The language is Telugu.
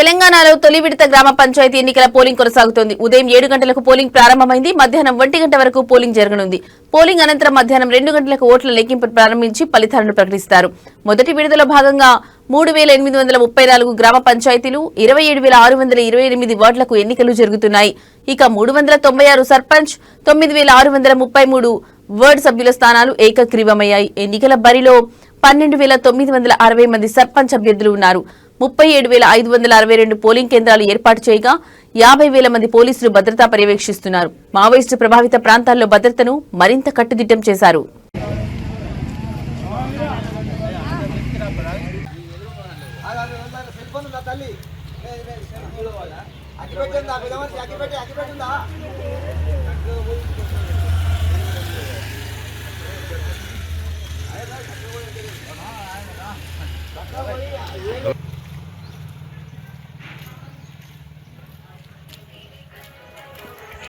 తెలంగాణలో తొలి విడత గ్రామ పంచాయతీ ఎన్నికల పోలింగ్ కొనసాగుతోంది. ఉదయం 7 గంటలకు పోలింగ్ ప్రారంభమైంది. మధ్యాహ్నం 1 గంట వరకు పోలింగ్ జరగనుంది. పోలింగ్ అనంతరం మధ్యాహ్నం 2 గంటలకు ఓట్ల లెక్కింపు ప్రారంభించి ఫలితాలను ప్రకటిస్తారు. మొదటి విడతలో భాగంగా 3834 గ్రామ పంచాయతీలు, 27628 వార్డులకు ఎన్నికలు జరుగుతున్నాయి. ఇక 396 సర్పంచ్, 9633 వార్డు సభ్యుల స్థానాలు ఏకగ్రీవమయ్యాయి. ఎన్నికల బరిలో 12960 మంది సర్పంచ్ అభ్యర్థులు ఉన్నారు. 37,562 పోలింగ్ కేంద్రాలు ఏర్పాటు చేయగా 50,000 మంది పోలీసులు భద్రతా పర్యవేక్షిస్తున్నారు. మావోయిస్టు ప్రభావిత ప్రాంతాల్లో భద్రతను మరింత కట్టుదిట్టం చేశారు.